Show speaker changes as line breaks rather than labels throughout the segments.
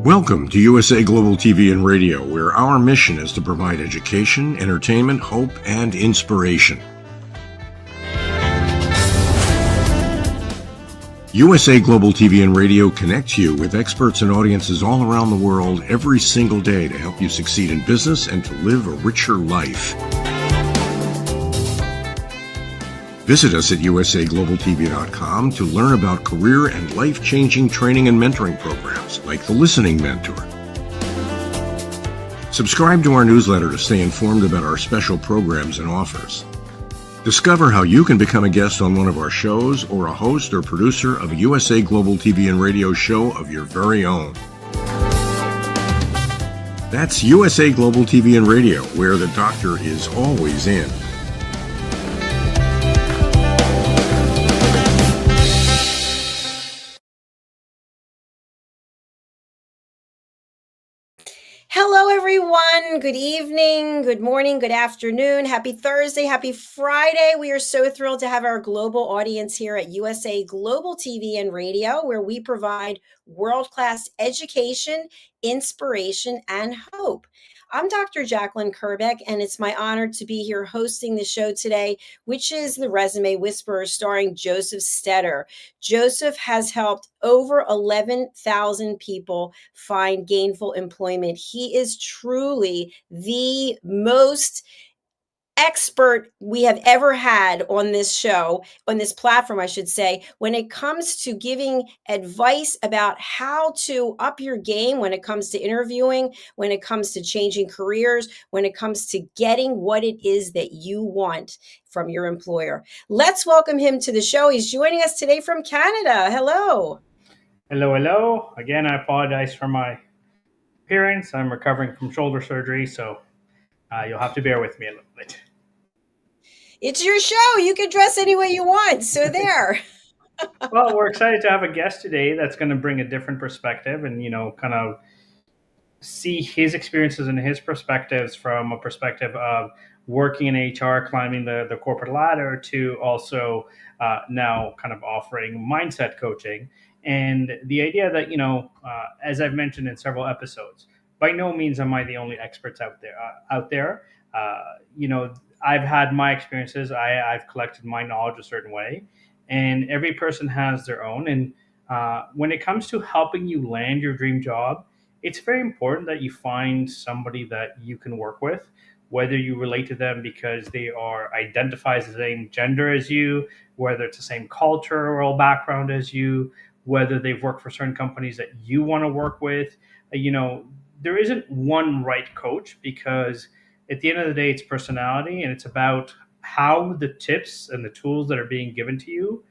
Welcome to USA Global TV and Radio, where our mission is to provide education, entertainment, hope, and inspiration. USA Global TV and Radio connects you with experts and audiences all around the world every single day to help you succeed in business and to live a richer life. Visit us at usaglobaltv.com to learn about career and life-changing training and mentoring programs like the Listening Mentor. Subscribe to our newsletter to stay informed about our special programs and offers. Discover how you can become a guest on one of our shows or a host or producer of a USA Global TV and Radio show of your very own. That's USA Global TV and Radio, where the doctor is always in.
Hello, everyone. Good evening, good morning, good afternoon. Happy Thursday, happy Friday. We are so thrilled to have our global audience here at USA Global TV and Radio, where we provide world-class education, inspiration, and hope. I'm Dr. Jacalyn Kerbeck, and it's my honor to be here hosting the show today, which is The Resume Whisperer, starring Joseph STETTER. Joseph has helped over 11,000 people find gainful employment. He is truly the most expert we have ever had on this show, on this platform, I should say, when it comes to giving advice about how to up your game when it comes to interviewing, when it comes to changing careers, when it comes to getting what it is that you want from your employer. Let's welcome him to the show. He's joining us today from Canada. Hello.
Hello, hello. Again, I apologize for my appearance. I'm recovering from shoulder surgery, so you'll have to bear with me a little bit.
It's your show. You can dress any way you want. So there.
Well, we're excited to have a guest today that's going to bring a different perspective and, kind of see his experiences and his perspectives from a perspective of working in HR, climbing the corporate ladder, to also now kind of offering mindset coaching. And the idea that, as I've mentioned in several episodes, by no means am I the only experts out there. I've had my experiences. I've collected my knowledge a certain way, and every person has their own. And when it comes to helping you land your dream job, it's very important that you find somebody that you can work with, whether you relate to them because they are identify as the same gender as you, whether it's the same cultural background as you, whether they've worked for certain companies that you want to work with. There isn't one right coach, because at the end of the day, it's personality, and it's about how the tips and the tools that are being given to you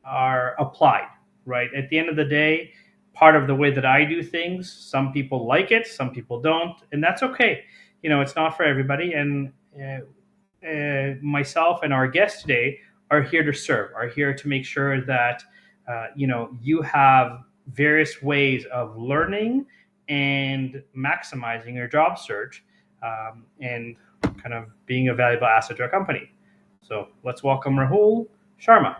are applied, right? At the end of the day, part of the way that I do things. Some people like it, some people don't, and that's okay. It's not for everybody. And myself and our guest today are here to serve, are here to make sure that you have various ways of learning and maximizing your job search, and kind of being a valuable asset to a company. So let's welcome Rahul Sharma.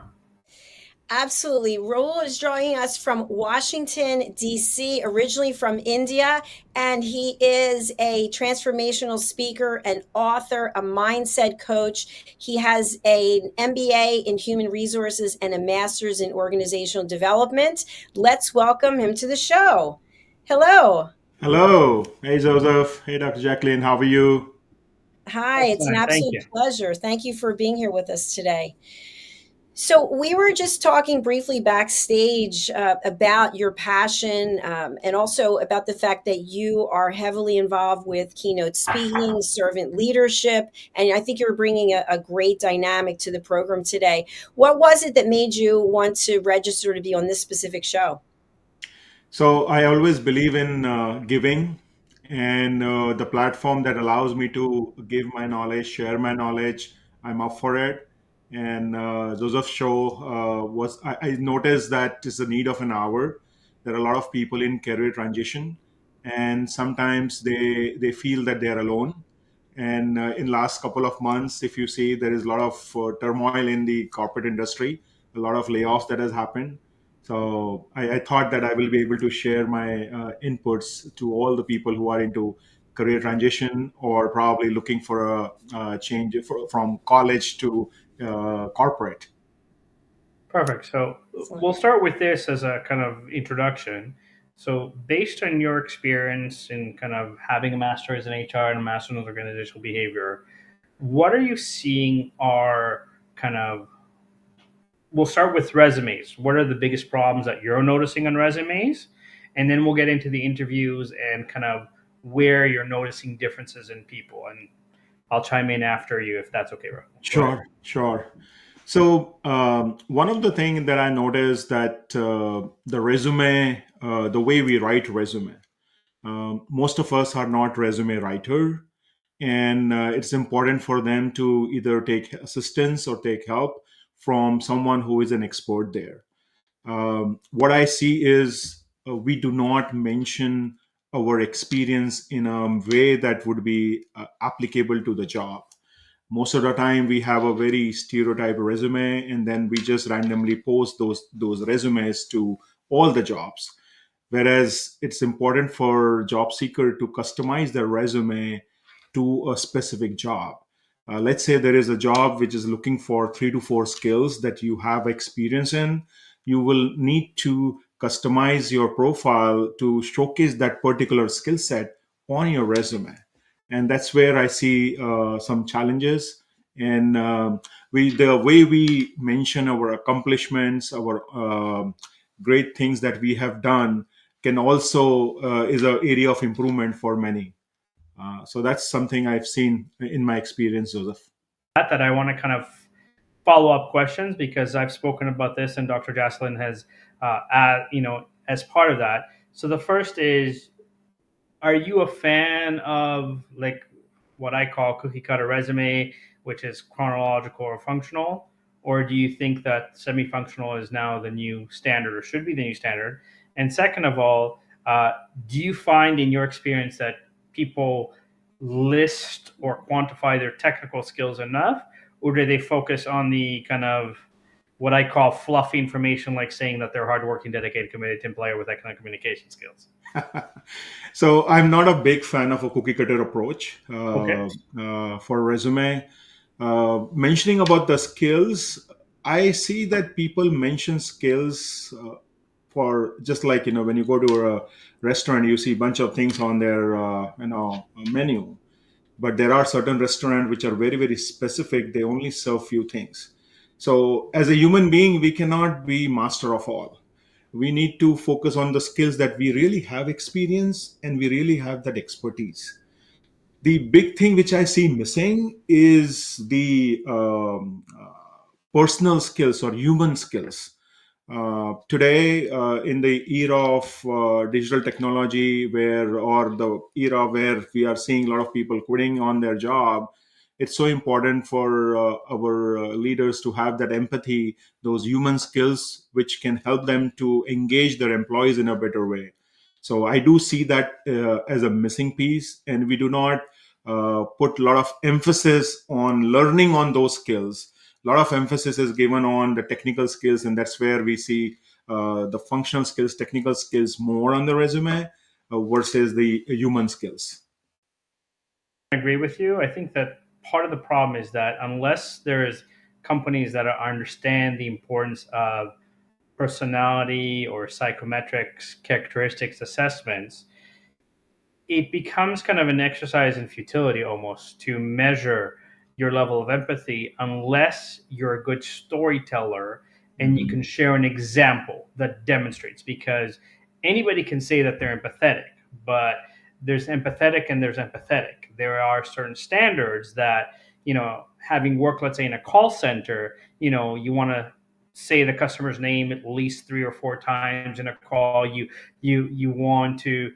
Absolutely. Rahul is joining us from Washington, D.C., originally from India, and he is a transformational speaker, an author, a mindset coach. He has an MBA in human resources and a master's in organizational development. Let's welcome him to the show. Hello.
Hello. Hey, Joseph. Hey, Dr. Jacalyn. How are you?
Hi, it's an
Excellent. Thank
absolute
you.
pleasure. Thank you for being here with us today. So we were just talking briefly backstage about your passion, and also about the fact that you are heavily involved with keynote speaking, servant leadership, and I think you're bringing a great dynamic to the program today. What was it that made you want to register to be on this specific show?
So, I always believe in giving, and the platform that allows me to give my knowledge, share my knowledge, I'm up for it. And Joseph's show I noticed that it's a need of an hour. There are a lot of people in career transition, and sometimes they feel that they are alone. And in last couple of months, if you see, there is a lot of turmoil in the corporate industry, a lot of layoffs that has happened. So I thought that I will be able to share my inputs to all the people who are into career transition or probably looking for a change from college to corporate.
Perfect. So we'll start with this as a kind of introduction. So, based on your experience in kind of having a master's in HR and a master's in organizational behavior, what are you seeing are kind of, we'll start with resumes. What are the biggest problems that you're noticing on resumes? And then we'll get into the interviews and kind of where you're noticing differences in people. And I'll chime in after you if that's okay, Rahul. Go ahead.
Sure. So one of the things that I noticed that the resume, the way we write resume, most of us are not resume writer, and it's important for them to either take assistance or take help from someone who is an expert there. What I see is we do not mention our experience in a way that would be applicable to the job. Most of the time we have a very stereotyped resume, and then we just randomly post those resumes to all the jobs, whereas it's important for job seeker to customize their resume to a specific job. Let's say there is a job which is looking for 3 to 4 skills that you have experience in. You will need to customize your profile to showcase that particular skill set on your resume, and that's where I see some challenges. And we the way we mention our accomplishments, our great things that we have done, can also is an area of improvement for many. So that's something I've seen in my experience, Joseph.
That I want to kind of follow up questions because I've spoken about this and Dr. Jacalyn has, as part of that. So the first is, are you a fan of like what I call cookie cutter resume, which is chronological or functional? Or do you think that semi functional is now the new standard or should be the new standard? And second of all, do you find in your experience that people list or quantify their technical skills enough? Or do they focus on the kind of what I call fluffy information, like saying that they're hardworking, dedicated, committed team player with excellent communication skills?
So I'm not a big fan of a cookie cutter approach
Okay.
for resume. Mentioning about the skills, I see that people mention skills for just like when you go to a restaurant, you see a bunch of things on their menu. But there are certain restaurants which are very specific. They only serve few things. So as a human being, we cannot be master of all. We need to focus on the skills that we really have experience and we really have that expertise. The big thing which I see missing is the personal skills or human skills. Today, in the era of digital technology, or the era where we are seeing a lot of people quitting on their job, it's so important for our leaders to have that empathy, those human skills, which can help them to engage their employees in a better way. So I do see that as a missing piece, and we do not put a lot of emphasis on learning on those skills. A lot of emphasis is given on the technical skills, and that's where we see the functional skills, technical skills more on the resume versus the human skills.
I agree with you. I think that part of the problem is that unless there's companies that understand the importance of personality or psychometrics characteristics assessments, it becomes kind of an exercise in futility almost to measure your level of empathy unless you're a good storyteller and you can share an example that demonstrates, because anybody can say that they're empathetic, but there's empathetic and there's empathetic. There are certain standards that, having worked, let's say, in a call center, you want to say the customer's name at least 3 or 4 times in a call. You want to,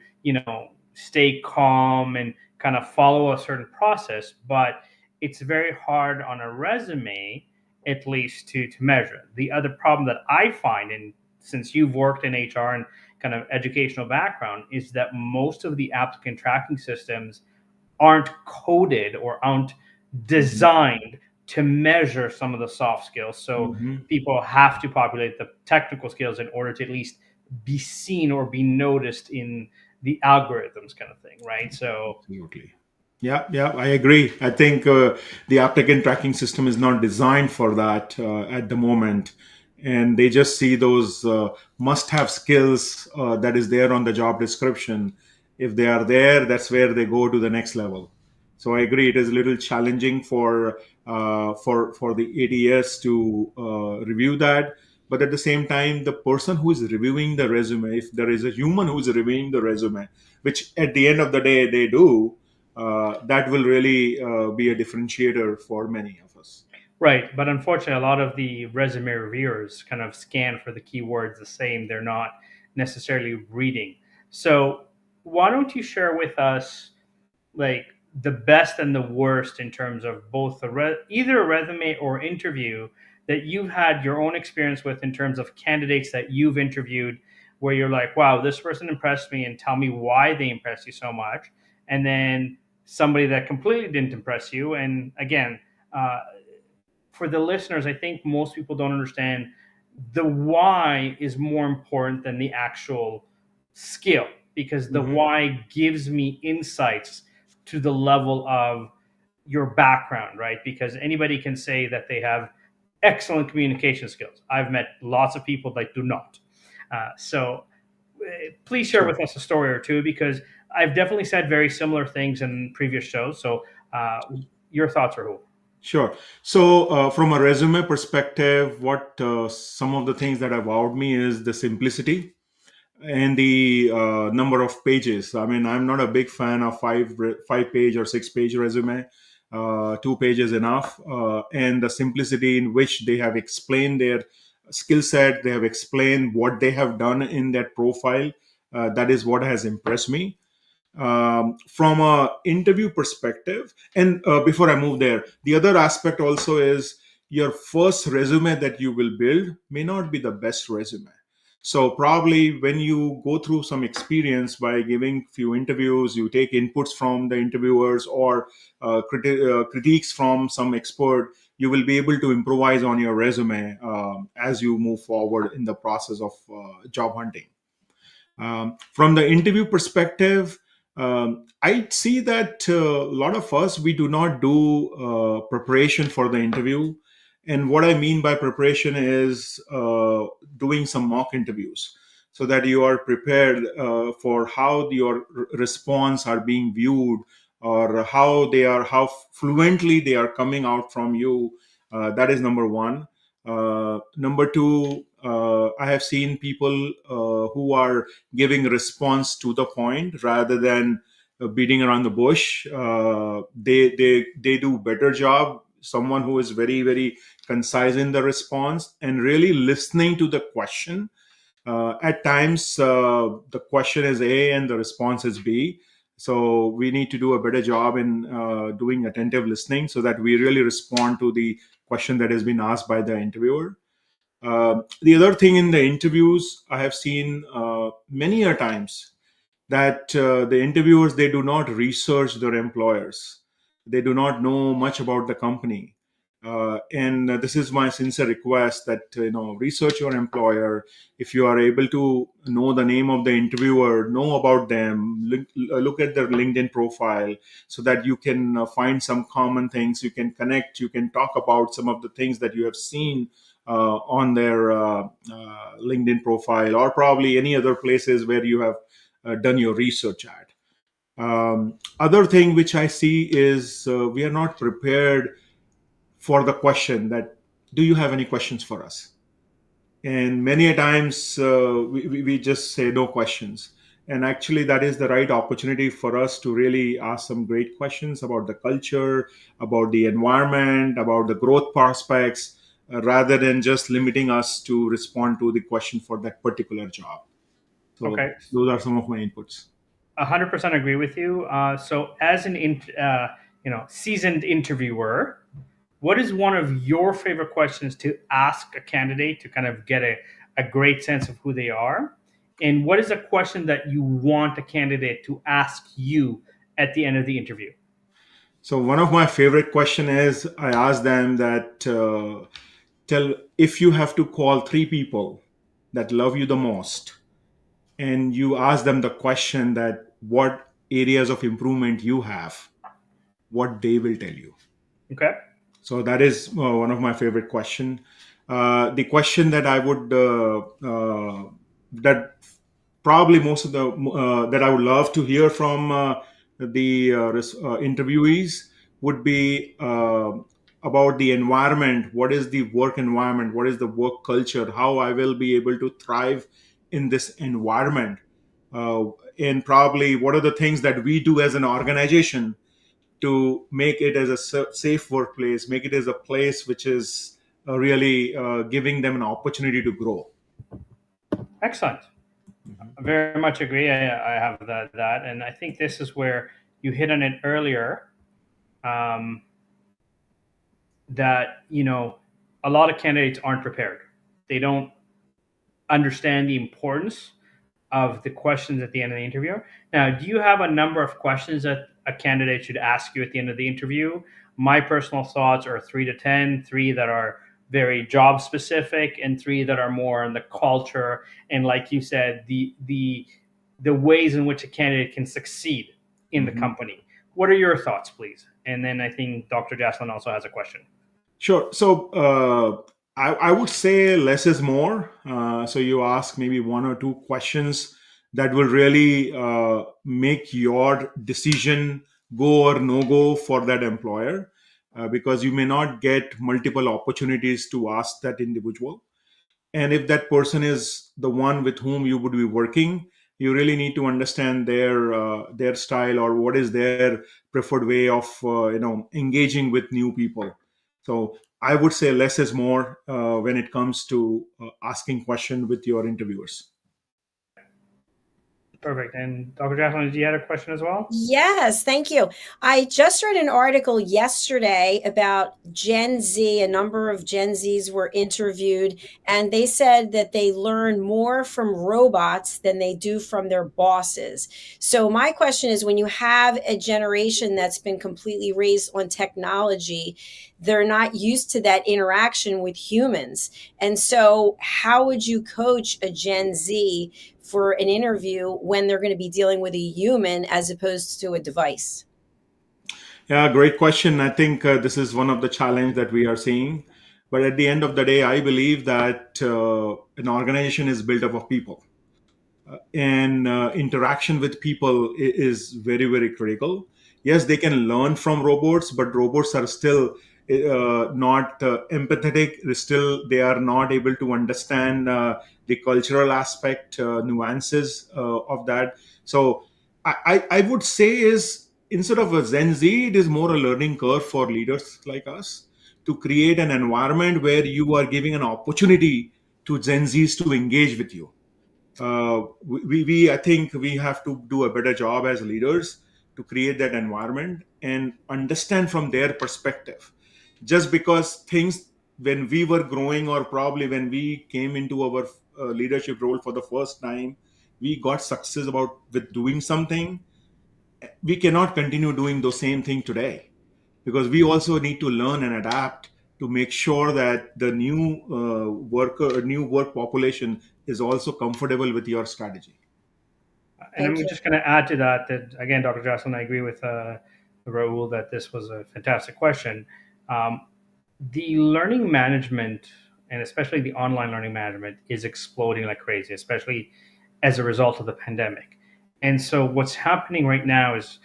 stay calm and kind of follow a certain process, but it's very hard on a resume, at least to measure. The other problem that I find, and since you've worked in HR and kind of educational background, is that most of the applicant tracking systems aren't coded or aren't designed to measure some of the soft skills. So people have to populate the technical skills in order to at least be seen or be noticed in the algorithms, kind of thing, right? So
Absolutely. Yeah, I agree. I think the applicant tracking system is not designed for that at the moment. And they just see those must have skills that is there on the job description. If they are there, that's where they go to the next level. So I agree. It is a little challenging for the ATS to review that. But at the same time, the person who is reviewing the resume, if there is a human who is reviewing the resume, which at the end of the day they do, that will really be a differentiator for many of us.
right, but unfortunately, a lot of the resume reviewers kind of scan for the keywords the same. They're not necessarily reading. So why don't you share with us, like, the best and the worst in terms of both either a resume or interview that you've had your own experience with, in terms of candidates that you've interviewed, where you're like, wow, this person impressed me, and tell me why they impressed you so much. And then somebody that completely didn't impress you. And again, uh, for the listeners, I think most people don't understand the why is more important than the actual skill, because the why gives me insights to the level of your background, right? Because anybody can say that they have excellent communication skills. I've met lots of people that do not. So please share
Sure.
with us a story or two, because I've definitely said very similar things in previous shows. So your thoughts, Rahul?
Sure. So, from a resume perspective, what some of the things that have wowed me is the simplicity and the number of pages. I mean, I'm not a big fan of 5 page or 6 page resume. 2 pages enough, and the simplicity in which they have explained their skill set, they have explained what they have done in that profile. That is what has impressed me from a interview perspective. And before I move there, the other aspect also is your first resume that you will build may not be the best resume. So probably when you go through some experience by giving few interviews, you take inputs from the interviewers or critiques from some expert, you will be able to improvise on your resume as you move forward in the process of job hunting. From the interview perspective, I see that a lot of us, we do not do preparation for the interview. And what I mean by preparation is doing some mock interviews so that you are prepared for how your response are being viewed, or how fluently they are coming out from you. That is number one. Number two, I have seen people who are giving response to the point rather than beating around the bush. They do better job someone who is very, very concise in the response and really listening to the question. At times, the question is A and the response is B. So we need to do a better job in doing attentive listening so that we really respond to the question that has been asked by the interviewer. The other thing in the interviews, I have seen many a times that the interviewers, they do not research their employers. They do not know much about the company. And this is my sincere request that research your employer. If you are able to know the name of the interviewer, know about them, look at their LinkedIn profile, so that you can find some common things. You can connect. You can talk about some of the things that you have seen on their LinkedIn profile, or probably any other places where you have done your research at. Other thing which I see is we are not prepared for the question that, do you have any questions for us? And many a times we just say no questions. And actually, that is the right opportunity for us to really ask some great questions about the culture, about the environment, about the growth prospects, rather than just limiting us to respond to the question for that particular job. So
Okay.
those are some of my inputs.
100% agree with you. So, as an seasoned interviewer, what is one of your favorite questions to ask a candidate to kind of get a great sense of who they are? And what is a question that you want a candidate to ask you at the end of the interview?
So one of my favorite question is, I ask them that tell, if you have to call three people that love you the most, and you ask them the question that what areas of improvement you have, what they will tell you.
Okay.
So that is one of my favorite question. The question that I would that probably most of the that I would love to hear from the interviewees would be about the environment. What is the work environment? What is the work culture? How I will be able to thrive in this environment? And probably what are the things that we do as an organization to make it as a safe workplace, make it as a place which is really giving them an opportunity to grow.
Excellent. I very much agree. I have that. And I think this is where you hit on it earlier, that, a lot of candidates aren't prepared. They don't understand the importance of the questions at the end of the interview. Now, do you have a number of questions that a candidate should ask you at the end of the interview? My personal thoughts are 3 to 10, 3 that are very job specific, and 3 that are more in the culture and, like you said, the ways in which a candidate can succeed in the company. What are your thoughts, please? And then I think Dr. Jacalyn also has a question.
Sure. So I would say less is more. So you ask maybe 1 or 2 questions that will really make your decision go or no go for that employer, because you may not get multiple opportunities to ask that individual. And if that person is the one with whom you would be working, you really need to understand their style, or what is their preferred way of engaging with new people. So I would say less is more when it comes to asking questions with your interviewers.
Perfect. And Dr. Jacalyn, did you have a question as well?
Yes, thank you. I just read an article yesterday about Gen Z. A number of Gen Zs were interviewed, and they said that they learn more from robots than they do from their bosses. So my question is, when you have a generation that's been completely raised on technology, they're not used to that interaction with humans. And so how would you coach a Gen Z for an interview when they're going to be dealing with a human as opposed to a device?
Yeah, great question. I think this is one of the challenge that we are seeing. But at the end of the day, I believe that an organization is built up of people. And interaction with people is very, very critical. Yes, they can learn from robots, but robots are still not empathetic. They are not able to understand the cultural aspect, nuances of that. So I would say is, instead of a Gen Z, it is more a learning curve for leaders like us. to create an environment where you are giving an opportunity to Gen Zs to engage with you. I think we have to do a better job as leaders to create that environment and understand from their perspective. Just because things, when we were growing, or probably when we came into our leadership role for the first time, we got success about with doing something, we cannot continue doing the same thing today, because we also need to learn and adapt to make sure that the new work population is also comfortable with your strategy.
And
Thank
I'm
you.
just going to add to that again, Dr. Jacalyn, I agree with Rahul that this was a fantastic question. Um, the learning management, and especially the online learning management, is exploding like crazy, especially as a result of the pandemic. And so what's happening right now is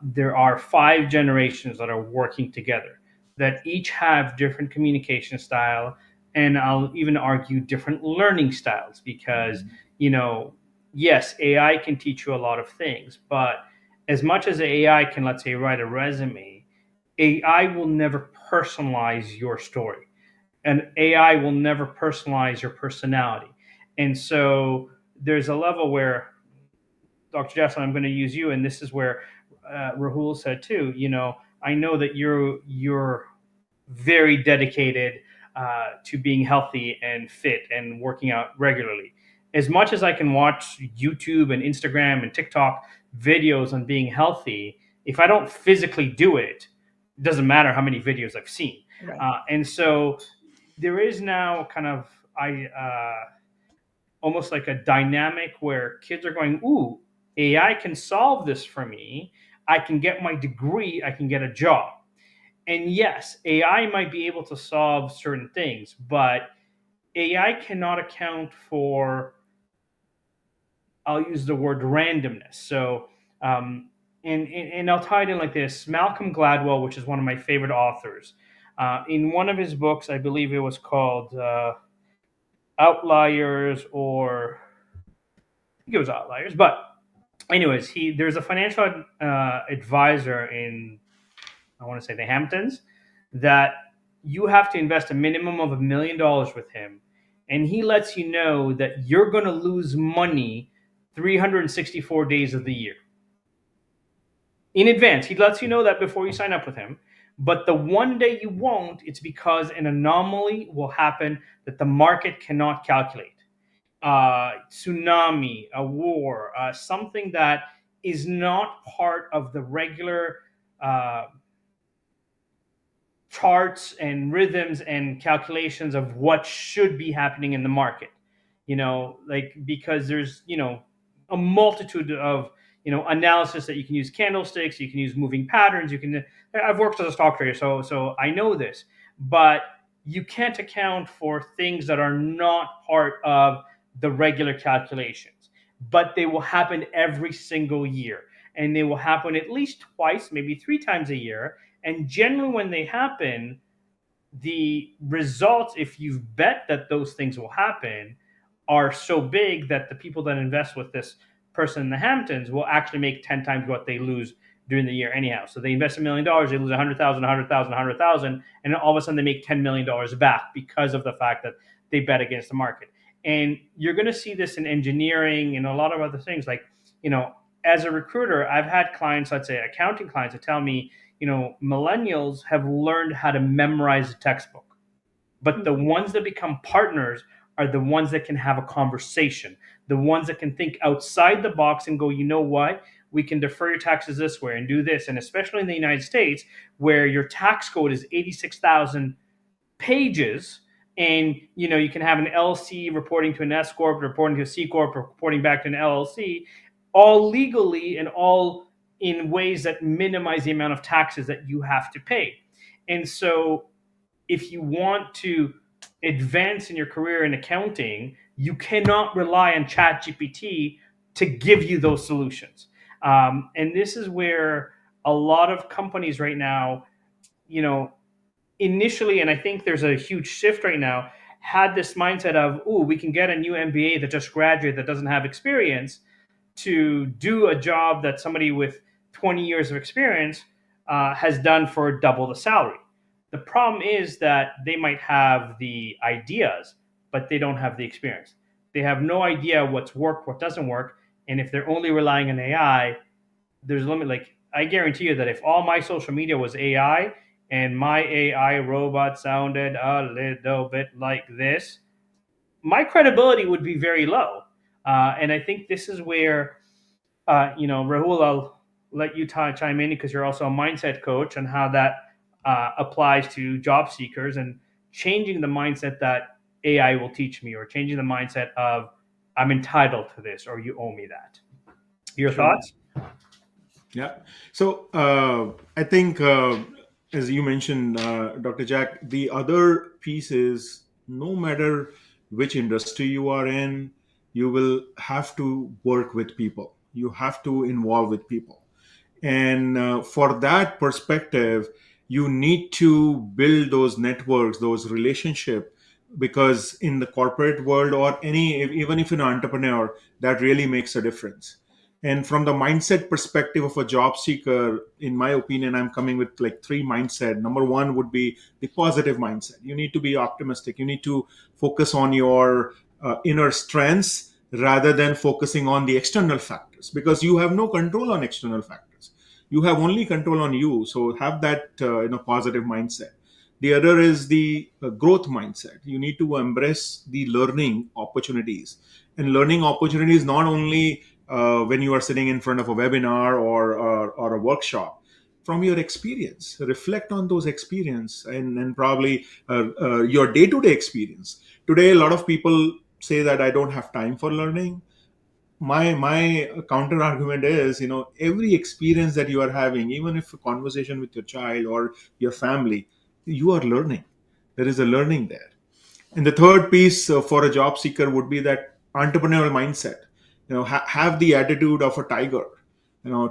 there are 5 generations that are working together that each have different communication style, and I'll even argue different learning styles, because you know, yes, AI can teach you a lot of things, but as much as AI can, let's say, write a resume, AI will never personalize your story, and AI will never personalize your personality. And so there's a level where, Dr. Jesselyn, I'm going to use you, and this is where Rahul said too. You know, I know that you're very dedicated to being healthy and fit and working out regularly. As much as I can watch YouTube and Instagram and TikTok videos on being healthy, if I don't physically do it, it doesn't matter how many videos I've seen.
Right.
And so there is now kind of almost like a dynamic where kids are going, "Ooh, AI can solve this for me. I can get my degree. I can get a job." And yes, AI might be able to solve certain things, but AI cannot account for, I'll use the word randomness. So, and I'll tie it in like this. Malcolm Gladwell, which is one of my favorite authors, in one of his books, I believe it was called Outliers, or I think it was Outliers. But anyways, there's a financial advisor in, I want to say, the Hamptons, that you have to invest a minimum of $1 million with him, and he lets you know that you're going to lose money 364 days of the year in advance. He lets you know that before you sign up with him. But the one day you won't, it's because an anomaly will happen that the market cannot calculate. Tsunami, a war, something that is not part of the regular uh, charts and rhythms and calculations of what should be happening in the market. You know, like, because there's, you know, a multitude of, you know, analysis that you can use, candlesticks, you can use moving patterns, you can, I've worked as a stock trader, so I know this, but you can't account for things that are not part of the regular calculations, but they will happen every single year, and they will happen at least twice, maybe 3 times a year. And generally, when they happen, the results, if you've bet that those things will happen, are so big that the people that invest with this person in the Hamptons will actually make 10 times what they lose during the year anyhow. So they invest $1 million, they lose 100,000, 100,000, 100,000, and then all of a sudden they make $10 million back because of the fact that they bet against the market. And you're going to see this in engineering and a lot of other things. Like, you know, as a recruiter, I've had clients, let's say accounting clients, that tell me, you know, millennials have learned how to memorize a textbook, but the ones that become partners are the ones that can have a conversation, the ones that can think outside the box and go, you know what, we can defer your taxes this way and do this. And especially in the United States, where your tax code is 86,000 pages, and you know, you can have an LLC reporting to an S corp, reporting to a C corp, reporting back to an LLC, all legally and all in ways that minimize the amount of taxes that you have to pay. And so if you want to advance in your career in accounting, you cannot rely on ChatGPT to give you those solutions. And this is where a lot of companies right now, you know, initially, and I think there's a huge shift right now, had this mindset of, oh, we can get a new MBA that just graduated that doesn't have experience to do a job that somebody with 20 years of experience has done for double the salary. The problem is that they might have the ideas, but they don't have the experience. They have no idea what's worked, what doesn't work. And if they're only relying on AI, there's a limit. Like, I guarantee you that if all my social media was AI and my AI robot sounded a little bit like this, my credibility would be very low. And I think this is where, Rahul, I'll let you chime in because you're also a mindset coach, and how that applies to job seekers and changing the mindset that AI will teach me, or changing the mindset of I'm entitled to this or you owe me that. Your
Sure.
thoughts?
Yeah. So I think, as you mentioned, Dr. Jack, the other piece is no matter which industry you are in, you will have to work with people. You have to involve with people. And for that perspective, you need to build those networks, those relationships, because in the corporate world, or even if you're an entrepreneur, that really makes a difference. And from the mindset perspective of a job seeker, in my opinion, I'm coming with like three mindset. Number one would be the positive mindset. You need to be optimistic. You need to focus on your inner strengths rather than focusing on the external factors, because you have no control on external factors. You have only control on you. So have that positive mindset. The other is the growth mindset. You need to embrace the learning opportunities. And learning opportunities not only when you are sitting in front of a webinar or a workshop. From your experience, reflect on those experience, and probably your day-to-day experience. Today, a lot of people say that I don't have time for learning. My counter argument is, every experience that you are having, even if a conversation with your child or your family, you are learning. There is a learning there. And the third piece for a job seeker would be that entrepreneurial mindset. Have the attitude of a tiger.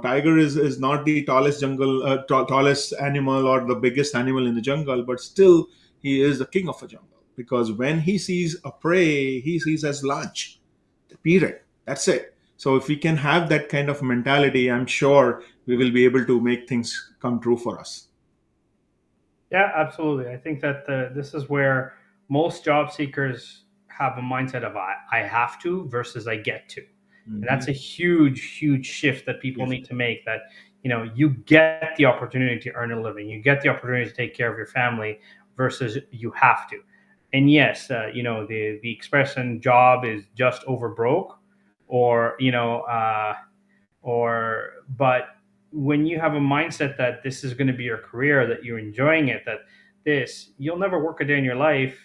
Tiger is not the tallest tallest animal or the biggest animal in the jungle, but still he is the king of a jungle, because when he sees a prey, he sees as lunch. Period. That's it. So if we can have that kind of mentality, I'm sure we will be able to make things come true for us.
Yeah, absolutely. I think that this is where most job seekers have a mindset of I have to versus I get to. And that's a huge, huge shift that people
Yes.
need to make. That you get the opportunity to earn a living, you get the opportunity to take care of your family versus you have to. And yes, the expression job is just over broke, or but when you have a mindset that this is going to be your career, that you're enjoying it, that you'll never work a day in your life,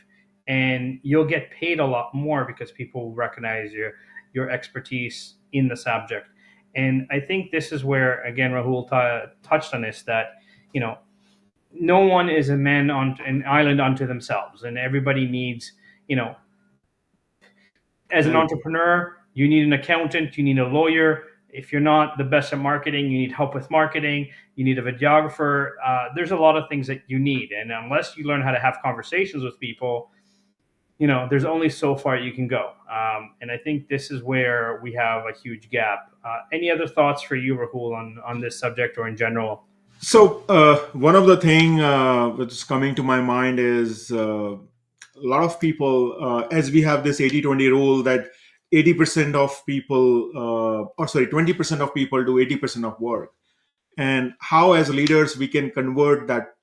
and you'll get paid a lot more because people recognize your expertise in the subject. And I think this is where, again, Rahul touched on this, that you know no one is a man on an island unto themselves, and everybody needs, as an entrepreneur, you need an accountant, you need a lawyer. If you're not the best at marketing, you need help with marketing, you need a videographer. There's a lot of things that you need. And unless you learn how to have conversations with people, there's only so far you can go. And I think this is where we have a huge gap. Any other thoughts for you, Rahul, on this subject or in general?
So one of the thing which is coming to my mind is a lot of people, as we have this 80-20 rule, that 80% of people, 20% of people do 80% of work. And how as leaders we can convert that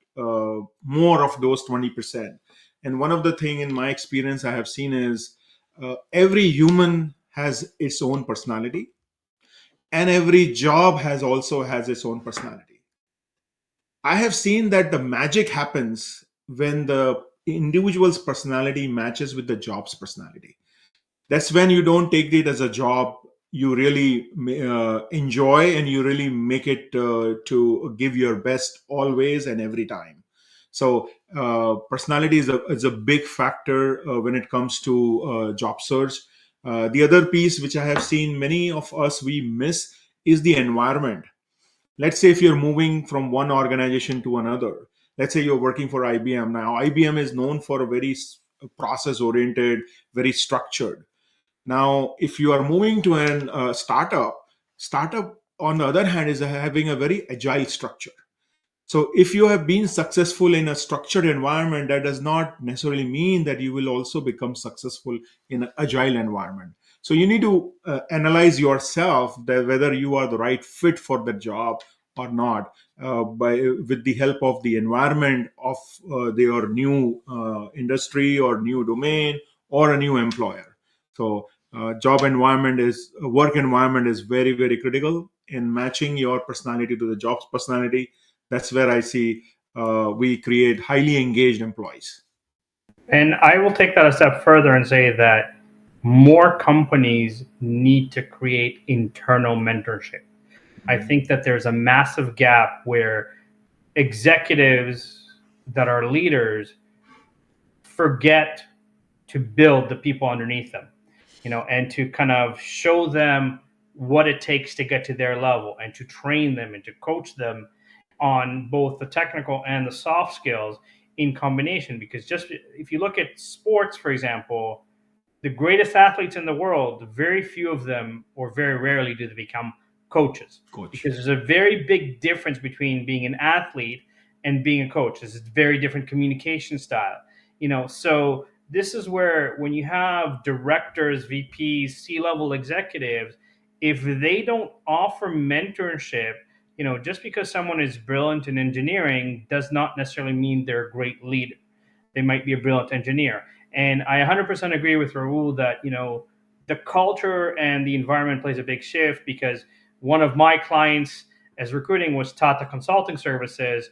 more of those 20%. And one of the thing in my experience I have seen is every human has its own personality, and every job has its own personality. I have seen that the magic happens when the individual's personality matches with the job's personality. That's when you don't take it as a job. You really enjoy, and you really make it to give your best always and every time. So personality is a big factor when it comes to job search. The other piece which I have seen many of us we miss is the environment. Let's say if you're moving from one organization to another, let's say you're working for IBM. Now IBM is known for a very process oriented, very structured. Now if you are moving to an startup on the other hand is having a very agile structure. So if you have been successful in a structured environment, that does not necessarily mean that you will also become successful in an agile environment. So you need to analyze yourself, that whether you are the right fit for the job or not, by with the help of the environment of your new industry or new domain or a new employer. So work environment is very, very critical in matching your personality to the job's personality. That's where I see we create highly engaged employees.
And I will take that a step further and say that more companies need to create internal mentorship. I think that there's a massive gap where executives that are leaders forget to build the people underneath them, and to kind of show them what it takes to get to their level and to train them and to coach them on both the technical and the soft skills in combination. Because just if you look at sports, for example, the greatest athletes in the world, very few of them, or very rarely, do they become coaches.
Coach.
Because there's a very big difference between being an athlete and being a coach. There's a very different communication style. So this is where, when you have directors, VPs, C-level executives, if they don't offer mentorship, just because someone is brilliant in engineering does not necessarily mean they're a great leader. They might be a brilliant engineer. And I 100% agree with Rahul that, the culture and the environment plays a big shift, because one of my clients as recruiting was Tata Consulting Services,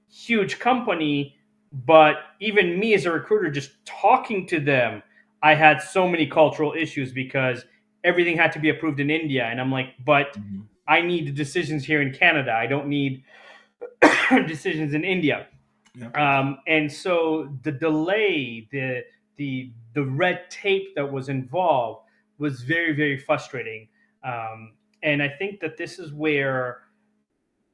huge company, but even me as a recruiter, just talking to them, I had so many cultural issues because everything had to be approved in India. And I'm like, but I need decisions here in Canada. I don't need decisions in India.
Yeah.
And so the delay, the red tape that was involved was very, very frustrating. And I think that this is where,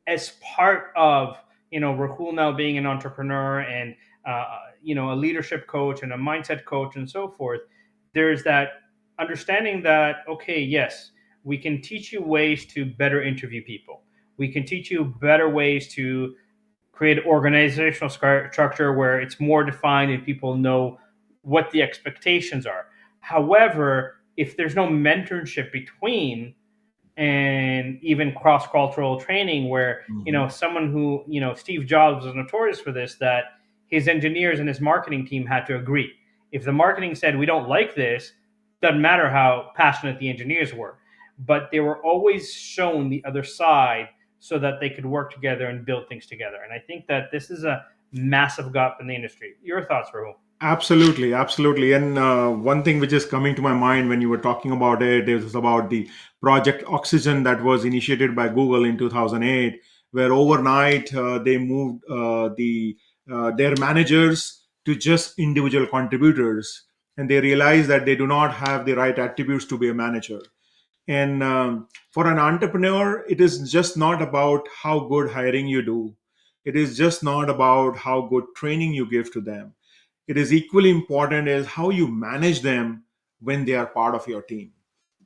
as part of, Rahul now being an entrepreneur and a leadership coach and a mindset coach and so forth, there's that understanding that, okay, yes, we can teach you ways to better interview people. We can teach you better ways to create organizational structure where it's more defined and people know what the expectations are. However, if there's no mentorship between, and even cross-cultural training, where someone who, Steve Jobs was notorious for this, that his engineers and his marketing team had to agree. If the marketing said, we don't like this, doesn't matter how passionate the engineers were, but they were always shown the other side so that they could work together and build things together. And I think that this is a massive gap in the industry. Your thoughts, Rahul?
Absolutely, absolutely. And one thing which is coming to my mind when you were talking about it is about the Project Oxygen that was initiated by Google in 2008, where overnight they moved their managers to just individual contributors, and they realized that they do not have the right attributes to be a manager. And for an entrepreneur, it is just not about how good hiring you do. It is just not about how good training you give to them. It is equally important is how you manage them when they are part of your team.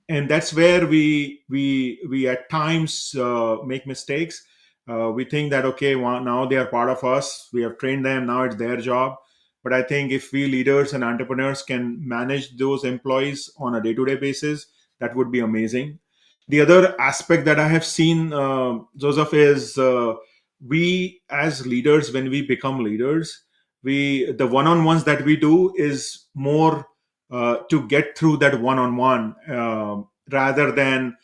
And that's where we at times make mistakes. We think that, okay, well, now they are part of us, we have trained them, now it's their job. But I think if we leaders and entrepreneurs can manage those employees on a day-to-day basis, that would be amazing. The other aspect that I have seen, Joseph, is we as leaders, when we become leaders, the one-on-ones that we do is more to get through that one-on-one, rather than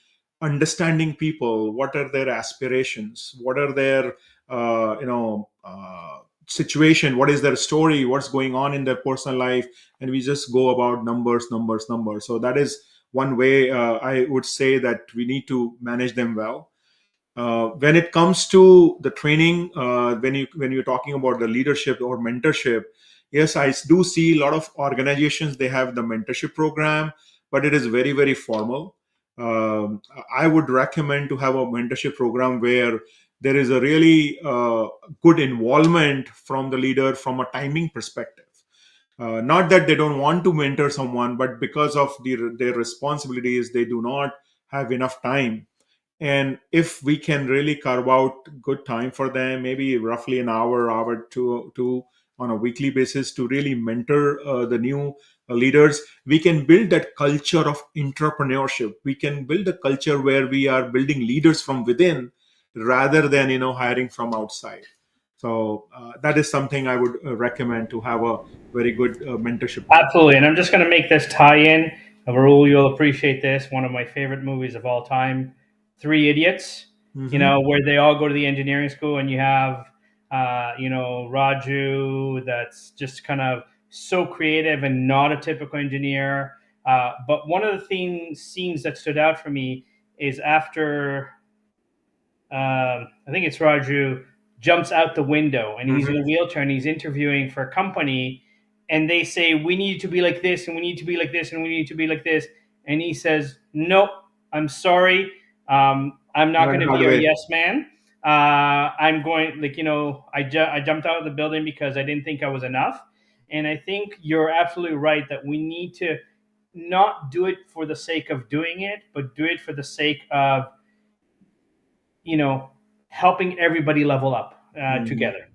understanding people. What are their aspirations? What are their situation? What is their story? What's going on in their personal life? And we just go about numbers, numbers, numbers. So that is one way I would say that we need to manage them well. When it comes to the training, when you're talking about the leadership or mentorship, yes, I do see a lot of organizations, they have the mentorship program, but it is very, very formal. I would recommend to have a mentorship program where there is a really good involvement from the leader from a timing perspective. Not that they don't want to mentor someone, but because of their responsibilities, they do not have enough time. And if we can really carve out good time for them, maybe roughly an hour two on a weekly basis to really mentor the new leaders, we can build that culture of entrepreneurship. We can build a culture where we are building leaders from within rather than hiring from outside. So that is something I would recommend, to have a very good mentorship team.
Absolutely. And I'm just going to make this tie in. Rahul, you'll appreciate this. One of my favorite movies of all time, Three Idiots, where they all go to the engineering school and you have, Raju that's just kind of so creative and not a typical engineer. But one of the scenes that stood out for me is after, I think it's Raju, jumps out the window and he's in a wheelchair and he's interviewing for a company, and they say, we need to be like this and we need to be like this and we need to be like this. And he says, nope, I'm sorry. I'm not going to be a yes man. I'm going, I jumped out of the building because I didn't think I was enough. And I think you're absolutely right that we need to not do it for the sake of doing it, but do it for the sake of, helping everybody level up together.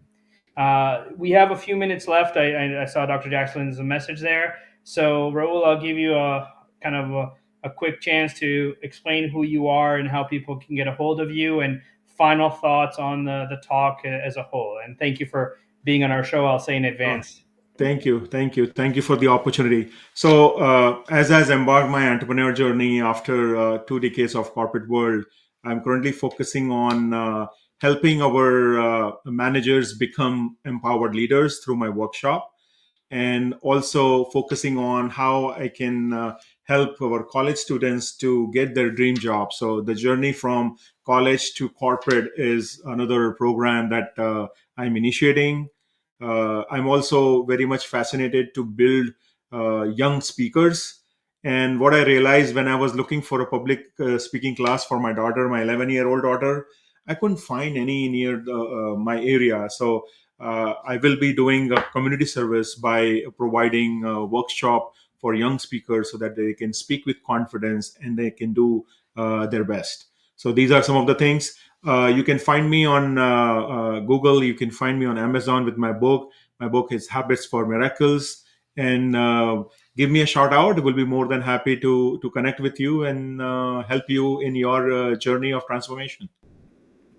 We have a few minutes left. I saw Dr. Jacalyn's message there. So, Rahul, I'll give you a kind of a quick chance to explain who you are and how people can get a hold of you, and final thoughts on the talk as a whole. And thank you for being on our show, I'll say in advance.
Thank you for the opportunity. So as I embarked my entrepreneur journey after 2 decades of corporate world, I'm currently focusing on helping our managers become empowered leaders through my workshop, and also focusing on how I can help our college students to get their dream job. So the journey from college to corporate is another program that I'm initiating. I'm also very much fascinated to build young speakers. And what I realized when I was looking for a public speaking class for my daughter, my 11-year-old daughter, I couldn't find any near my area. So I will be doing a community service by providing a workshop for young speakers so that they can speak with confidence and they can do their best. So these are some of the things. You can find me on Google. You can find me on Amazon with my book. My book is Habits for Miracles. And give me a shout out. We'll be more than happy to connect with you and help you in your journey of transformation.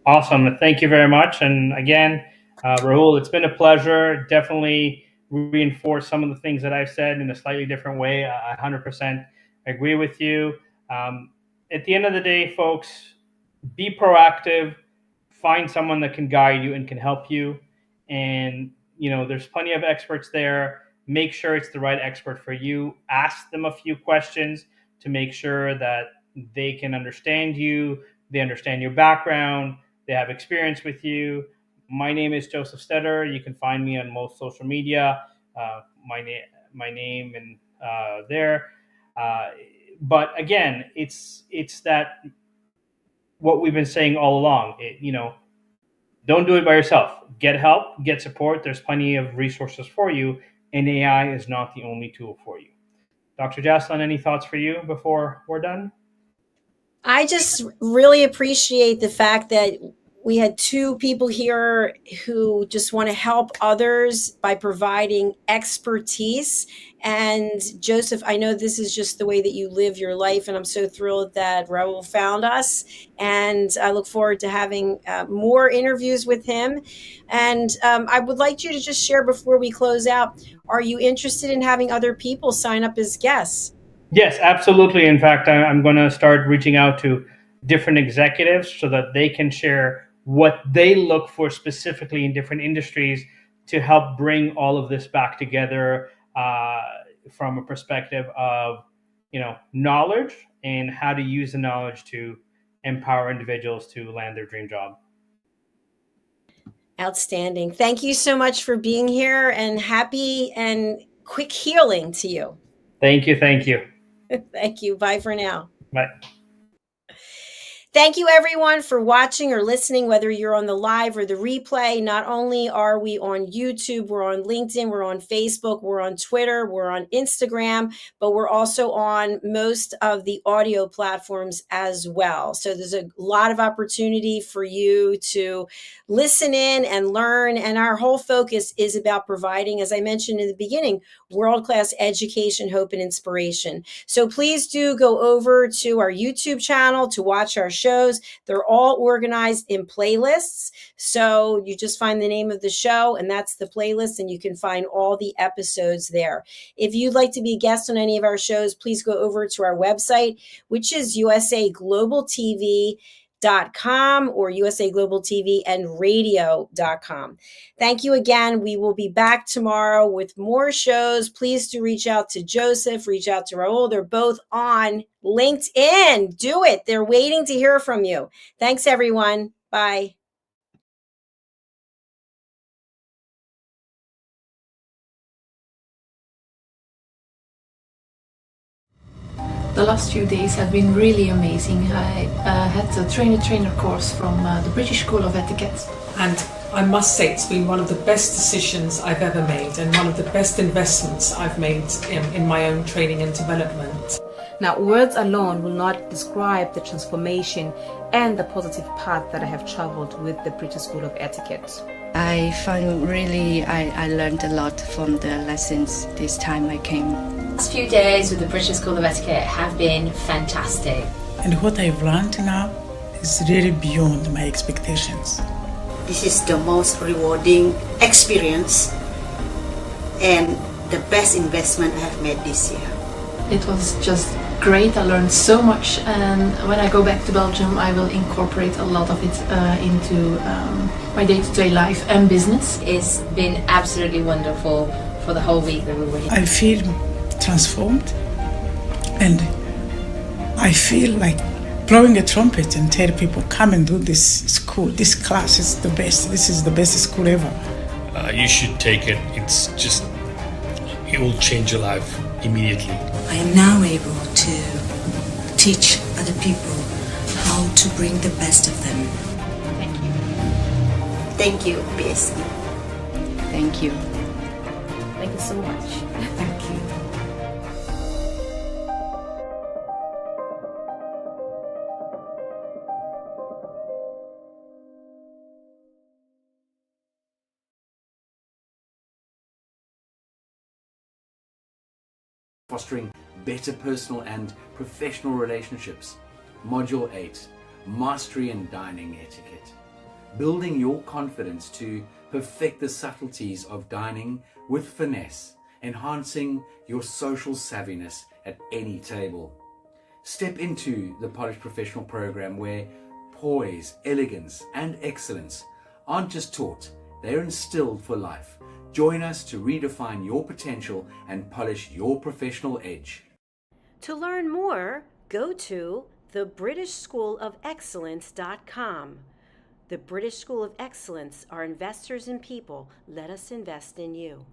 Awesome. Thank you very much. And again, Rahul, it's been a pleasure. Definitely reinforce some of the things that I've said in a slightly different way. I 100% agree with you. At the end of the day, folks, be proactive. Find someone that can guide you and can help you. And, there's plenty of experts there. Make sure it's the right expert for you. Ask them a few questions to make sure that they can understand you. They understand your background. They have experience with you. My name is Joseph STETTER. You can find me on most social media. My name and there. But again, it's that what we've been saying all along. Don't do it by yourself. Get help, get support. There's plenty of resources for you, and AI is not the only tool for you. Dr. Jacalyn, any thoughts for you before we're done?
I just really appreciate the fact that we had two people here who just want to help others by providing expertise. And Joseph, I know this is just the way that you live your life, and I'm so thrilled that Rahul found us. And I look forward to having more interviews with him. And I would like you to just share before we close out, are you interested in having other people sign up as guests?
Yes, absolutely. In fact, I'm going to start reaching out to different executives so that they can share what they look for specifically in different industries to help bring all of this back together from a perspective of, knowledge and how to use the knowledge to empower individuals to land their dream job.
Outstanding. Thank you so much for being here, and happy and quick healing to you.
Thank you. Thank you.
Thank you. Bye for now.
Bye.
Thank you, everyone, for watching or listening, whether you're on the live or the replay. Not only are we on YouTube, we're on LinkedIn, we're on Facebook, we're on Twitter, we're on Instagram, but we're also on most of the audio platforms as well. So there's a lot of opportunity for you to listen in and learn. And our whole focus is about providing, as I mentioned in the beginning, world-class education, hope, and inspiration. So please do go over to our YouTube channel to watch our shows. They're all organized in playlists. So you just find the name of the show and that's the playlist, and you can find all the episodes there. If you'd like to be a guest on any of our shows, please go over to our website, which is usaglobaltv.com or usaglobaltvandradio.com. Thank you again. We will be back tomorrow with more shows. Please do reach out to Joseph, reach out to Rahul. They're both on LinkedIn. Do it. They're waiting to hear from you. Thanks, everyone. Bye.
The last few days have been really amazing. I had a trainer course from the British School of Etiquette.
And I must say it's been one of the best decisions I've ever made and one of the best investments I've made in my own training and development.
Now, words alone will not describe the transformation and the positive path that I have traveled with the British School of Etiquette.
I found I learned a lot from the lessons this time I came.
The last few days with the British School of Etiquette have been fantastic.
And what I've learned now is really beyond my expectations.
This is the most rewarding experience and the best investment I have made this year.
It was just great. I learned so much, and when I go back to Belgium I will incorporate a lot of it into my day-to-day life and business.
It's been absolutely wonderful for the whole week that we were here.
I feel transformed, and I feel like blowing a trumpet and tell people, come and do this school. This class is the best. This is the best school ever.
You should take it. It will change your life immediately.
I am now able to teach other people how to bring the best of them.
Thank you.
Thank you, BSc.
Thank you.
Thank you so much.
Thank you.
Fostering better personal and professional relationships. Module 8, Mastery in Dining Etiquette. Building your confidence to perfect the subtleties of dining with finesse, enhancing your social savviness at any table. Step into the Polished Professional program where poise, elegance, and excellence aren't just taught, they're instilled for life. Join us to redefine your potential and polish your professional edge.
To learn more, go to thebritishschoolofexcellence.com. The British School of Excellence are investors in people. Let us invest in you.